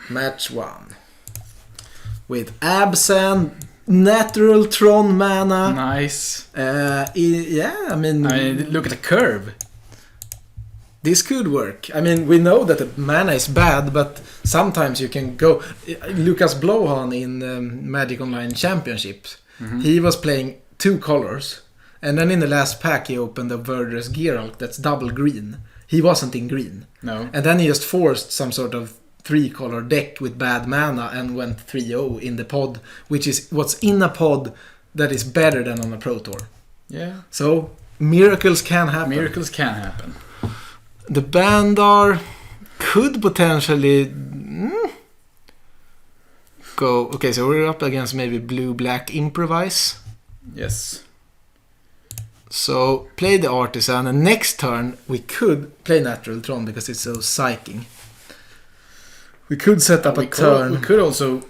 Match 1. With Absent, Natural Tron mana. Nice. Yeah, I mean, look at the curve. This could work. I mean, we know that the mana is bad, but sometimes you can go... Lucas Blohan in Magic Online Championships, he was playing 2 colors, and then in the last pack he opened a Verdurous Geralt that's double green. He wasn't in green. No. And then he just forced some sort of 3-color deck with bad mana and went 3-0 in the pod, which is what's in a pod that is better than on a Pro Tour. Yeah. So, miracles can happen. Miracles can happen. The Bandar could potentially go... Okay, so we're up against maybe blue-black Improvise. Yes. So, play the Artisan, and next turn we could play Natural Tron because it's so psyching. We could set up a turn. We could also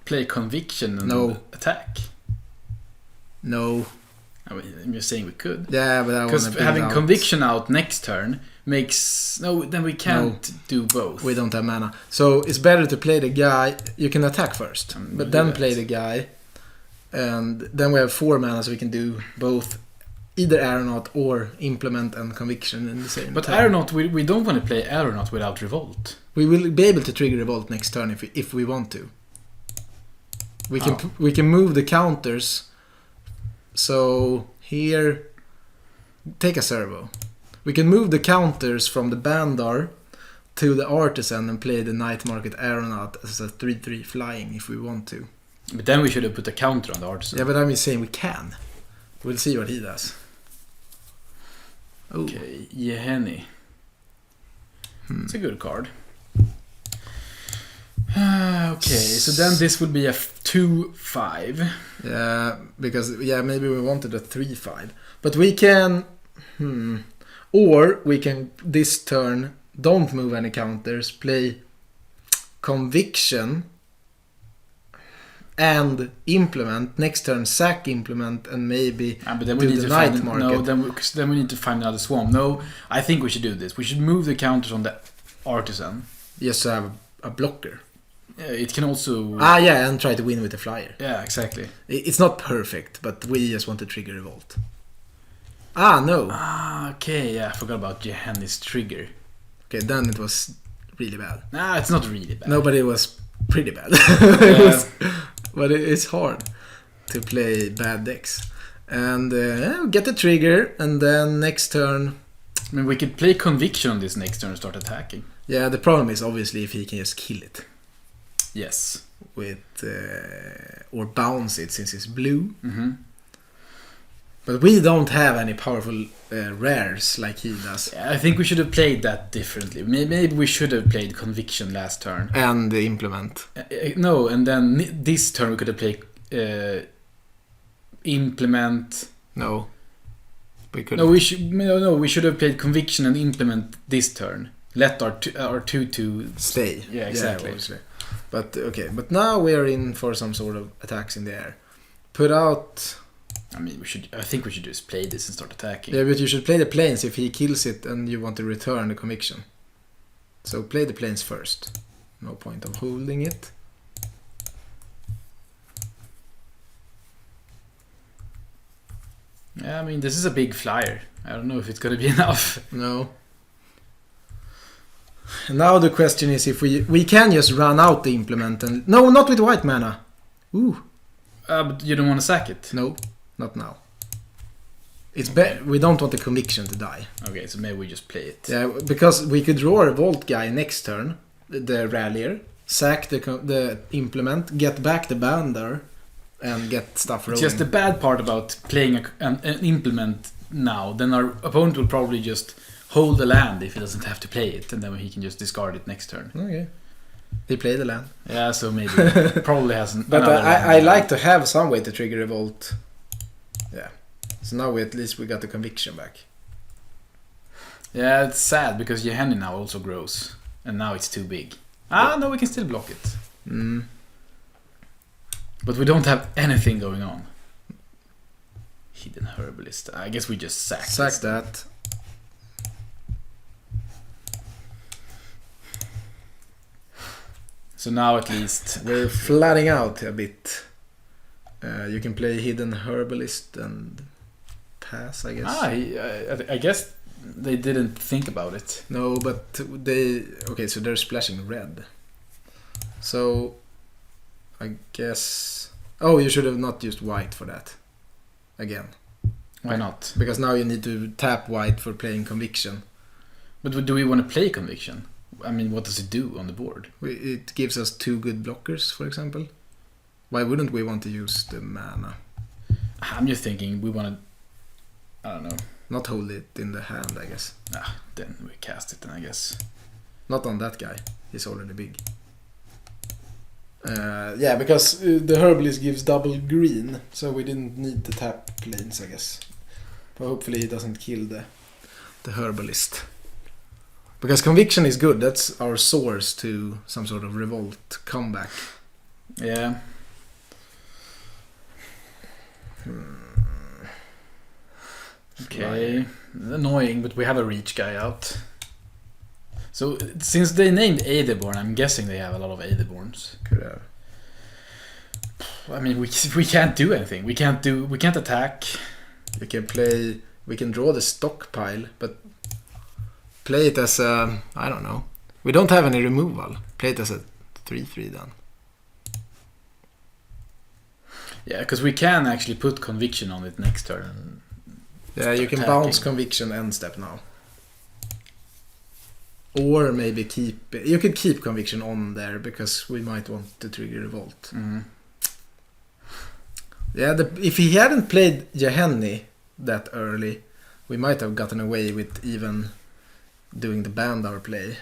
play Conviction and attack. No. I mean, I'm just saying we could. Yeah, but I want to because having Conviction out next turn makes... No, then we can't do both. We don't have mana. So it's better to play the guy... You can attack first, but then play the guy. And then we have 4 mana, so we can do both either Aeronaut or Implement and Conviction in the same But turn. Aeronaut, we don't want to play Aeronaut without Revolt. We will be able to trigger Revolt next turn if we want to. We can move the counters. So here, take a servo. We can move the counters from the Bandar to the Artisan and play the Night Market Aeronaut as a 3/3 flying if we want to. But then we should have put a counter on the Artisan. Yeah, but I'm just saying we can. We'll see what he does. Oh. Okay, Yehenny. It's a good card. Okay, so then this would be a 2/5. Yeah, because maybe we wanted a 3/5, but we can, or we can this turn don't move any counters, play Conviction and Implement next turn, sack Implement and maybe but then we do need the to Night find, Market. No, then we need to find another Swamp. No, I think we should do this. We should move the counters on the Artisan. Just to have a blocker. It can also... and try to win with the flyer. Yeah, exactly. It's not perfect, but we just want to trigger Revolt. No. Okay, yeah, I forgot about Yehenny's trigger. Okay, then it was really bad. Nah, it's not really bad. No, but it was pretty bad. But it's hard to play bad decks. And get the trigger, and then next turn... I mean, we could play Conviction on this next turn and start attacking. Yeah, the problem is obviously if he can just kill it. Yes. With or bounce it since it's blue. Mm-hmm. But we don't have any powerful rares like he does. Yeah, I think we should have played that differently. Maybe we should have played Conviction last turn. And the Implement. No, and then this turn we could have played Implement. No. We could. No, we should have played Conviction and Implement this turn. Let our 2/2 stay. Yeah, exactly. Yeah, but okay, but now we're in for some sort of attacks in the air. Put out. I mean, I think we should just play this and start attacking. Yeah, but you should play the planes if he kills it and you want to return the Conviction. So play the planes first. No point of holding it. Yeah, I mean, this is a big flyer. I don't know if it's gonna be enough. No. Now the question is if we can just run out the Implement and... No, not with white mana. Ooh. But you don't want to sack it? No, not now. It's we don't want the Conviction to die. Okay, so maybe we just play it. Yeah, because we could draw a Revolt guy next turn, the Rallier, sack the Implement, get back the Bandar, and get stuff rolling. It's just the bad part about playing an Implement now. Then our opponent will probably just hold the land if he doesn't have to play it, and then he can just discard it next turn. Okay. He played the land. Yeah, so maybe probably hasn't. But I like to have some way to trigger Revolt. Yeah. So now at least we got the Conviction back. Yeah, it's sad because Yehenny now also grows, and now it's too big. No, we can still block it. But we don't have anything going on. Hidden Herbalist. I guess we just sack that. So now at least... We're flooding out a bit. You can play Hidden Herbalist and pass, I guess. I guess they didn't think about it. No, but they... Okay, so they're splashing red. So, I guess... Oh, you should have not used white for that. Again. Why not? Because now you need to tap white for playing Conviction. But do we want to play Conviction? I mean, what does it do on the board? It gives us 2 good blockers, for example. Why wouldn't we want to use the mana? I'm just thinking we want to... I don't know. Not hold it in the hand, I guess. Then we cast it then, I guess. Not on that guy. He's already big. Yeah, because the Herbalist gives double green, so we didn't need to tap planes, I guess. But hopefully he doesn't kill the Herbalist. Because Conviction is good, that's our source to some sort of revolt comeback. Yeah. Okay. Annoying, but we have a reach guy out. So, since they named Aetherborn, I'm guessing they have a lot of Aetherborns. Could have. I mean, we can't do anything. We can't attack. We can draw the stockpile, but play it as a... I don't know. We don't have any removal. Play it as a 3/3 then. Yeah, because we can actually put Conviction on it next turn. Yeah, you can bounce Conviction end step now. Or maybe you could keep Conviction on there because we might want to trigger Revolt. Mm-hmm. Yeah, if he hadn't played Yahenni that early, we might have gotten away with even doing the Bandar play.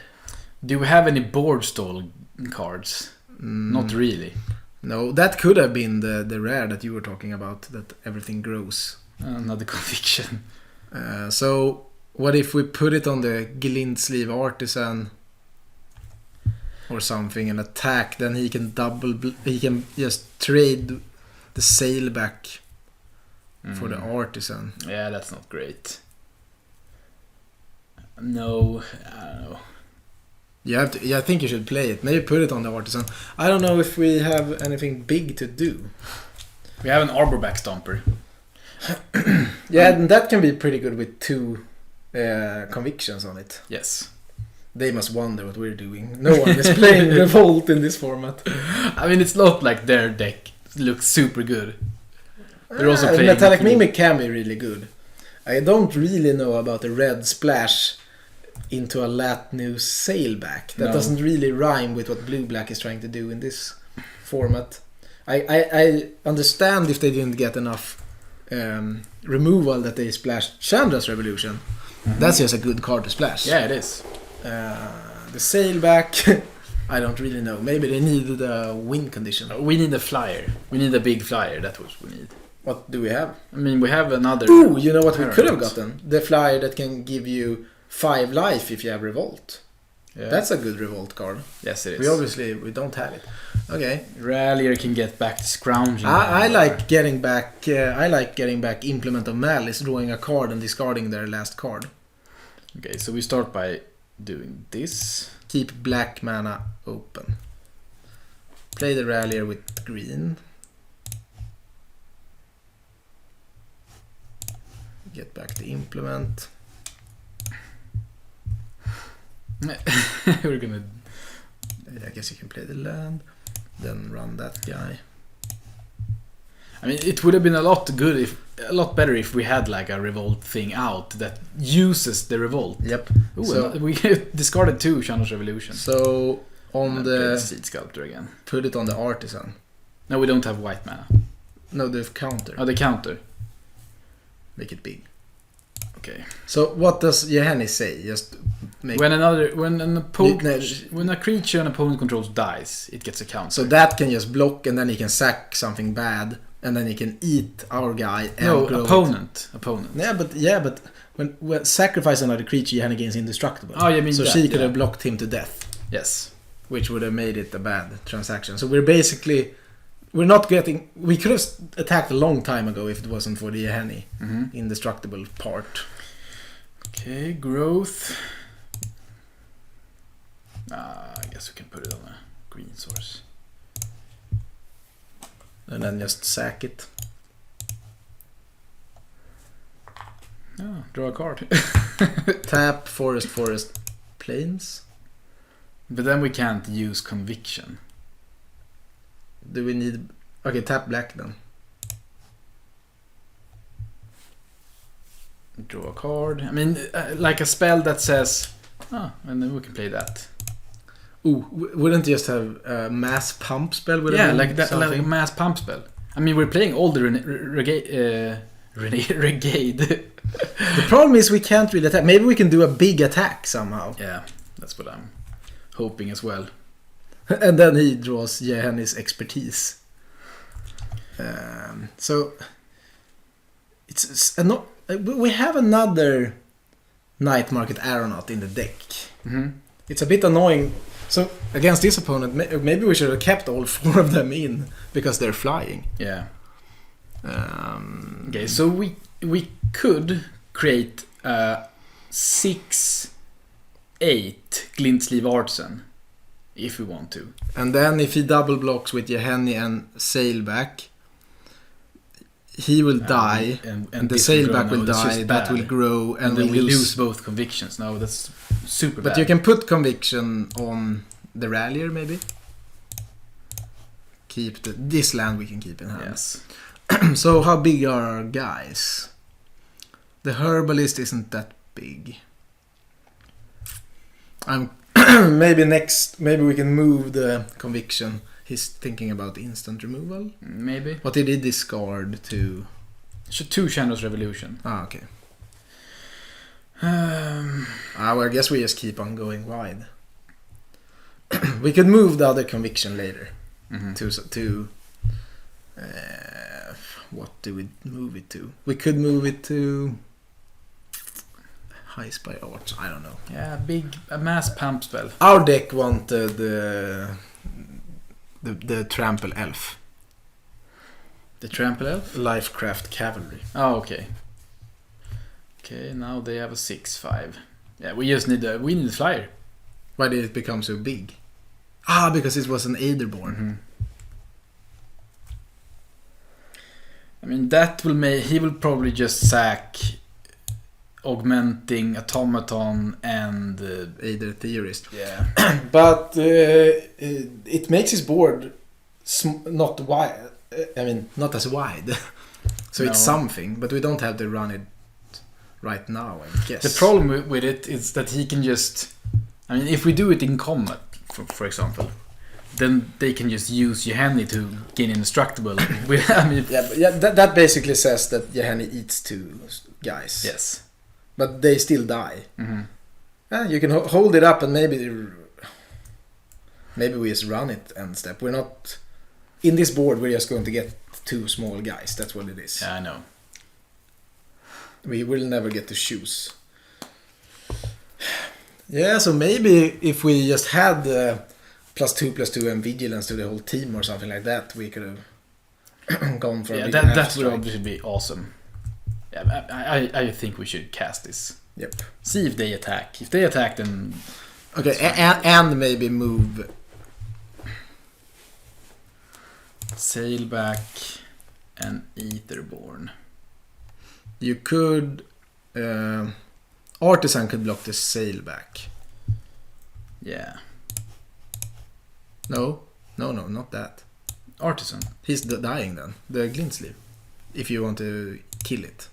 Do we have any board stall cards? Not really. No, that could have been the rare that you were talking about, that everything grows. Another Conviction. So, what if we put it on the Glint Sleeve Artisan or something and attack? Then he can he can just trade the Sailback for the Artisan. Yeah, that's not great. No, I don't know. I think you should play it. Maybe put it on the Artisan. I don't know if we have anything big to do. We have an Arborback Stomper. Yeah, and that can be pretty good with 2 Convictions on it. Yes. They must wonder what we're doing. No one is playing Revolt in this format. I mean, it's not like their deck looks super good. They're also playing Metallic Mimic can be really good. I don't really know about the red splash into a Latnu Sailback. That doesn't really rhyme with what Blue-Black is trying to do in this format. I understand if they didn't get enough removal that they splashed Chandra's Revolution. Mm-hmm. That's just a good card to splash. Yeah, it is. The Sailback, I don't really know. Maybe they needed a win condition. We need a flyer. We need a big flyer. That's what we need. What do we have? I mean, we have another... Ooh, you know what we could have gotten? The flyer that can give you 5 life if you have Revolt. Yeah. That's a good Revolt card. Yes, it is. We don't have it. Okay. Rallier can get back to scrounging. I like getting back. I like getting back Implement of Malice, drawing a card and discarding their last card. Okay, so we start by doing this. Keep black mana open. Play the Rallier with green. Get back the Implement. We're gonna... I guess you can play the land. Then run that guy. I mean, it would have been a lot better if we had like a Revolt thing out that uses the Revolt. Yep. Ooh, so we discarded 2 Chandra's Revolution. So on the Seed Sculptor again. Put it on the Artisan. No, we don't have white mana. No, the counter. Oh, the counter. Make it big. Okay. So what does Yahenni say? Just make when a creature an opponent controls dies, it gets a counter. So that can just block, and then he can sack something bad, and then he can eat our guy. And Opponent. Yeah, but when sacrifice another creature, Yahenni gains indestructible. Oh, you mean so that, she could have blocked him to death. Yes. Which would have made it a bad transaction. So we're not getting... We could have attacked a long time ago if it wasn't for the Yahenni indestructible part. Okay, growth. I guess we can put it on there. green source. And then just sack it. Oh, draw a card. Tap, forest, plains. But then we can't use conviction. Do we need... Okay, tap black then. Draw a card. I mean, like a spell that says... Oh, and then we can play that. Ooh, wouldn't you just have a mass pump spell? Yeah, like that, like a mass pump spell. I mean, we're playing all the Regade. The problem is we can't really attack. Maybe we can do a big attack somehow. Yeah, that's what I'm hoping as well. And then he draws Jehenni's expertise. So it's not. We have another Night Market Aeronaut in the deck. Mm-hmm. It's a bit annoying. So against this opponent, maybe we should have kept all 4 of them in because they're flying. Yeah. Okay, so we could create a 6/8 Glint-Sleeve Artisan if we want to. And then if he double blocks with Jehenni and Sailback, he will die, and the Sailback will die, that will grow, and then we lose lose both convictions. No, that's super bad. But you can put conviction on the Rallier, maybe. Keep this land we can keep in hand. Yes. So how big are our guys? The Herbalist isn't that big. Maybe we can move the conviction. He's thinking about instant removal. Maybe. What did he discard to? 2 Shadows Revolution. Ah, okay. Well, I guess we just keep on going wide. We could move the other conviction later. Mm-hmm. To what do we move it to? We could move it to High Spy Arts. I don't know. Yeah, a mass pump spell. Our deck wanted the Trample Elf. The Trample Elf? Lifecraft Cavalry. Oh, okay. Okay, now they have a 6/5. Yeah, we just need a flyer. Why did it become so big? Because it was an Aetherborn. Mm-hmm. I mean, that will he will probably just sack Augmenting Automaton and Aether Theorist. Yeah. But it makes his board not wide. I mean, not as wide. So No. it's something, but we don't have to run it right now, I guess. The problem with it is that he can just... I mean, if we do it in combat, for example, then they can just use Jehenni to gain indestructible. That basically says that Jehenni eats 2 guys. Yes. But they still die. Mm-hmm. You can hold it up and maybe we just run it end step. We're not... In this board, we're just going to get 2 small guys. That's what it is. Yeah, I know. We will never get to choose. Yeah, so maybe if we just had +2/+2 and vigilance to the whole team or something like that, we could have gone for a big that would obviously be awesome. Yeah, I think we should cast this. Yep. See if they attack. If they attack, then... Okay, and maybe move... Sailback and Aetherborn. You could... Artisan could block the Sailback. Yeah. No, not that. Artisan. He's dying then. The Glint Sleeve. If you want to kill it.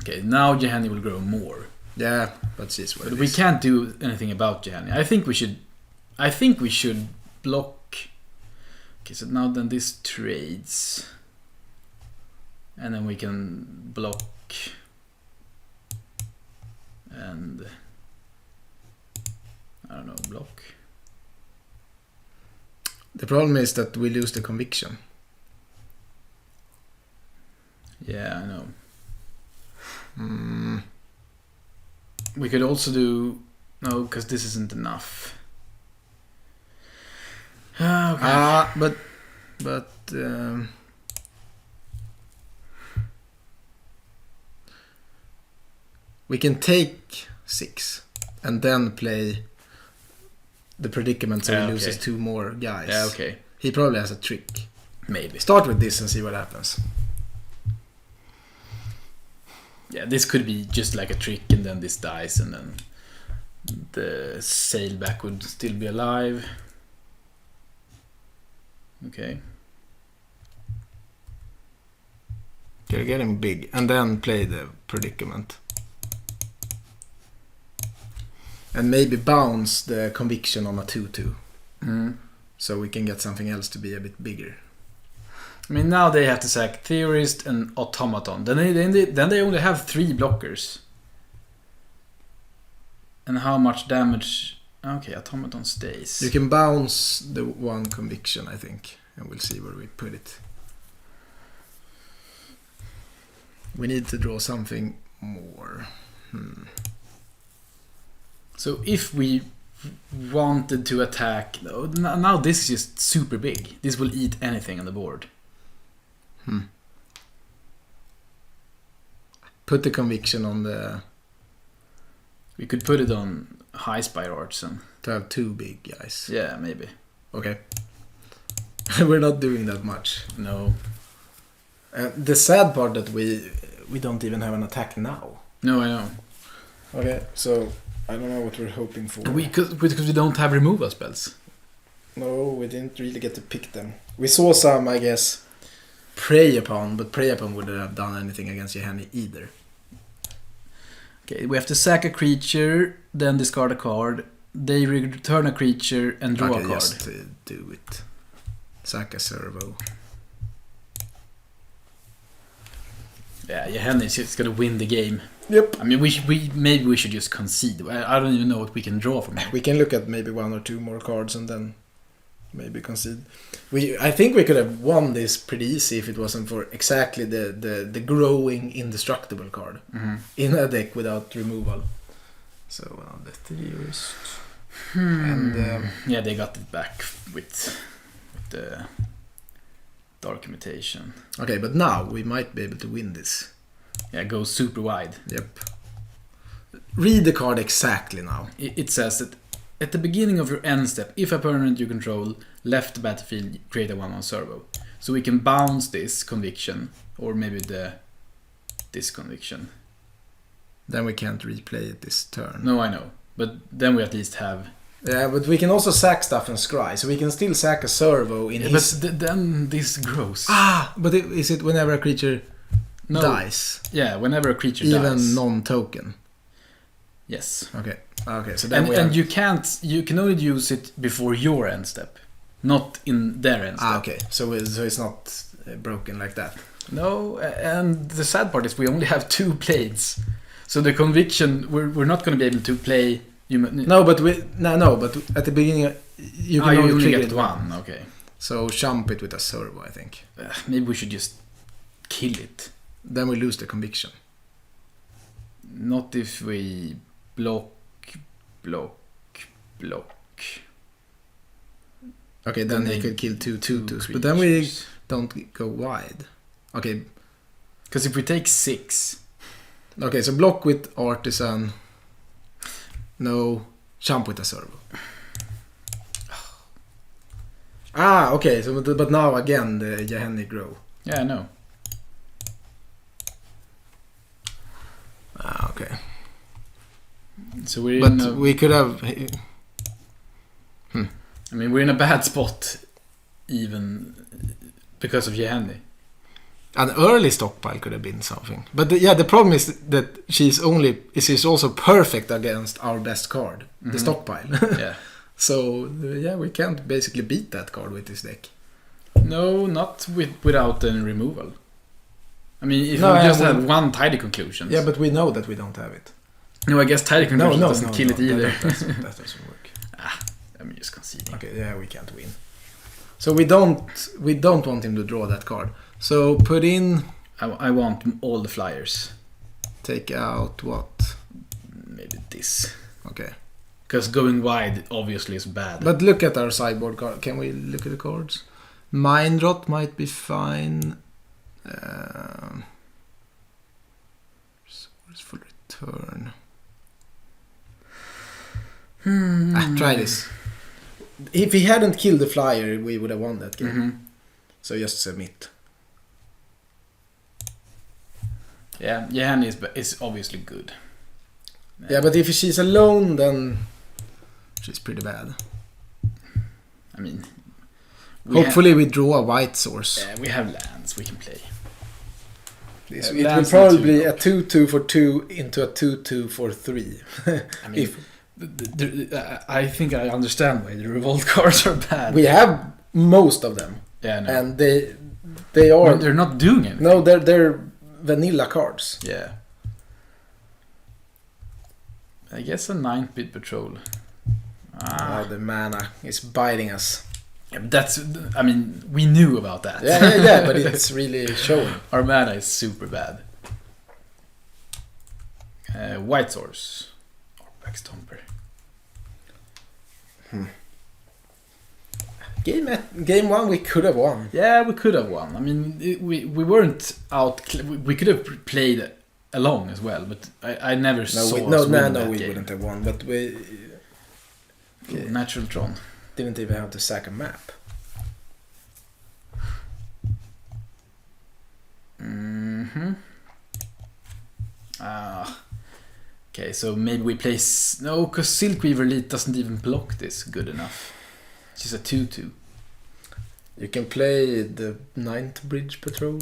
Okay, now Jehenni will grow more. Yeah, but it's what But it we is. can't do anything about Jehenni. I think we should block... Okay, so now then this trades. And then we can block... And... I don't know, block. The problem is that we lose the conviction. Yeah, I know. Mm. We could also do... No, because this isn't enough. Okay. But we can take 6 and then play the predicament, so Yeah, he okay. loses 2 more guys. Yeah, okay. He probably has a trick. Maybe. Start with this and see what happens. Yeah, this could be just like a trick, and then this dies, and then the sailback would still be alive. Okay. Okay, get him big, and then play the predicament. And maybe bounce the conviction on a 2-2. So we can get something else to be a bit bigger. I mean, now they have to sack Theorist and Automaton. Then they only have 3 blockers. And how much damage... Okay, Automaton stays. You can bounce the 1 conviction, I think. And we'll see where we put it. We need to draw something more. So if we wanted to attack... Now this is just super big. This will eat anything on the board. Put the conviction on the... We could put it on High Spire Arts and... To have 2 big guys. Yeah, maybe. Okay. We're not doing that much. No. The sad part that we don't even have an attack now. No, I know. Okay, so I don't know what we're hoping for. Because we don't have removal spells. No, we didn't really get to pick them. We saw some, I guess, Prey Upon, but Prey Upon wouldn't have done anything against Johanny either. Okay, we have to sack a creature, then discard a card. They return a creature and draw a card. Just do it. Sack a servo. Yeah, Johanny's just gonna win the game. Yep. I mean, maybe we should just concede. I don't even know what we can draw from him. We can look at maybe 1 or 2 more cards and then maybe concede. I think we could have won this pretty easy if it wasn't for exactly the growing indestructible card in a deck without removal. So the Theorist. And yeah, they got it back with the Dark Imitation. Okay, but now we might be able to win this. Yeah, go super wide. Yep. Read the card exactly now. It says that at the beginning of your end step, if a permanent you control left the battlefield, create a 1/1 servo. So we can bounce this conviction, or maybe this conviction. Then we can't replay it this turn. No, I know. But then we at least have... Yeah, but we can also sack stuff and scry. So we can still sack a servo in his... But then this grows. But is it whenever a creature dies? Yeah, whenever a creature Even dies. non-token? Yes. Okay, so then and you can only use it before your end step, not in their end step. Okay, so it's not broken like that. No, and the sad part is we only have 2 blades. So the conviction, we're not going to be able to play... but at the beginning you can only only trigger get it 1. Okay. So jump it with a servo, I think. Maybe we should just kill it. Then we lose the conviction. Not if we block. Okay, then they could kill 2 2/2s, but then we don't go wide. Okay. Because if we take 6... Okay, so block with Artisan. No, jump with a servo. Okay, so but now again the Johanny grow. Yeah, I know. Okay. So we could have... I mean, we're in a bad spot, even because of Johanny. An early stockpile could have been something. But the problem is that she's also perfect against our best card, the stockpile. Yeah. So, we can't basically beat that card with this deck. No, not without any removal. I mean, if we just have 1 Tidy Conclusions. Yeah, but we know that we don't have it. No, I guess Tidy Conclusions doesn't kill it either. That doesn't work. I'm just conceding. Okay, we can't win. So we don't want him to draw that card. So put in... I want all the flyers. Take out what? Maybe this. Okay. Because going wide obviously is bad. But look at our sideboard card. Can we look at the cards? Mind Rot might be fine. Resourceful Return. Try this. If he hadn't killed the flyer, we would have won that game. Mm-hmm. So just submit. Yeah, Johanny is obviously good. Yeah, but if she's alone, then she's pretty bad. I mean, hopefully we draw a white source. Yeah, we have lands we can play. It will probably be a 2/2 for 2 into a 2/2 for 3. I mean, I think I understand why the revolt cards are bad. We have most of them. Yeah, no. And they are. But they're not doing anything. No, they're vanilla cards. Yeah. I guess a 9-bit patrol. The mana is biting us. Yeah, but I mean, we knew about that. Yeah, but it's really showing. Our mana is super bad. White source. Back Stomper. Game 1 we could have won. Yeah, we could have won. I mean, we weren't out. We could have played along as well, but I never saw us win that we game. wouldn't have won. But we Natural Tron. Didn't even have to sack a map. Okay, so maybe we play... No, because Silkweaver Elite doesn't even block this good enough. She's a 2/2. You can play the 9th Bridge Patrol.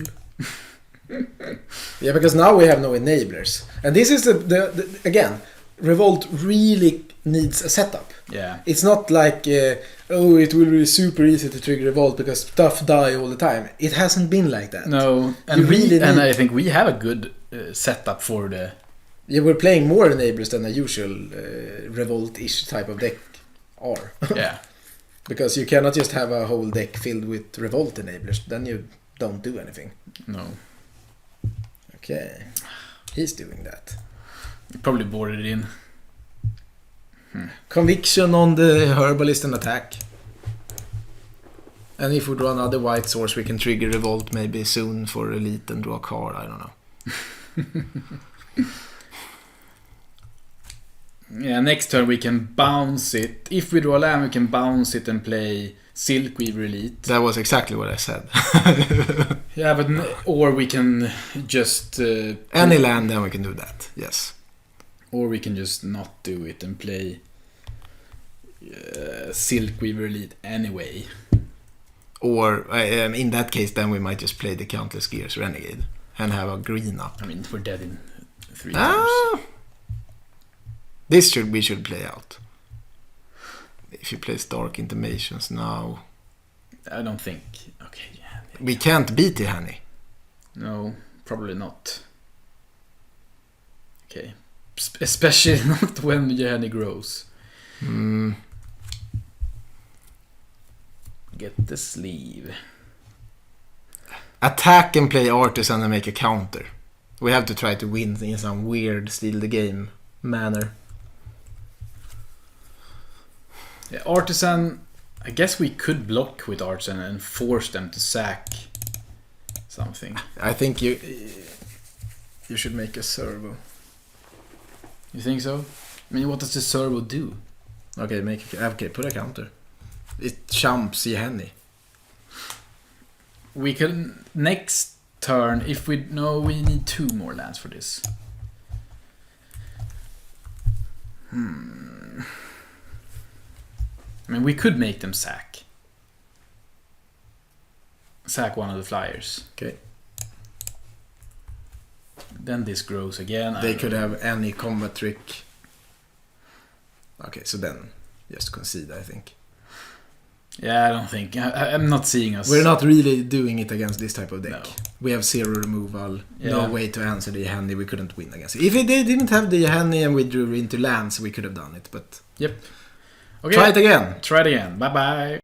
Yeah, because now we have no enablers. And this is the again, Revolt really needs a setup. Yeah. It's not like, it will be super easy to trigger Revolt because stuff die all the time. It hasn't been like that. No, and I think we have a good setup for the... Yeah, we're playing more enablers than a usual Revolt-ish type of deck are. Yeah. Because you cannot just have a whole deck filled with Revolt enablers. Then you don't do anything. No. Okay. He's doing that. Probably boarded it in. Conviction on the Herbalist and attack. And if we draw another white source, we can trigger Revolt maybe soon for Elite and draw a card. I don't know. Yeah, next turn we can bounce it. If we draw a land, we can bounce it and play Silkweaver Elite. That was exactly what I said. Yeah, but or we can just... Any land, then we can do that, yes. Or we can just not do it and play Silkweaver Elite anyway. Or, in that case, then we might just play the Countless Gears Renegade and have a green up. I mean, we're dead in 3 times. This we should play out. If you play Stark Intimations now... I don't think... Okay, yeah. We can't beat the Hanny. No, probably not. Okay. Especially not when Johanny grows. Get the sleeve. Attack and play Artisan and make a counter. We have to try to win in some weird steal the game manner. Yeah, Artisan... I guess we could block with Artisan and force them to sack something. I think you should make a servo. You think so? I mean, what does the servo do? Okay, put a counter. It chumps Johanny. We can... Next turn, if we... No, we need 2 more lands for this. I mean, we could make them sack. Sack one of the flyers. Okay. Then this grows again. They could have any combat trick. Okay, so then just concede, I think. Yeah, I don't think. I'm not seeing us. We're not really doing it against this type of deck. No. We have 0 removal, Yeah. no way to answer the Johanny. We couldn't win against it. If they didn't have the Johanny and we drew into lands, we could have done it. But Yep. Okay. try it again. Try it again. Bye bye.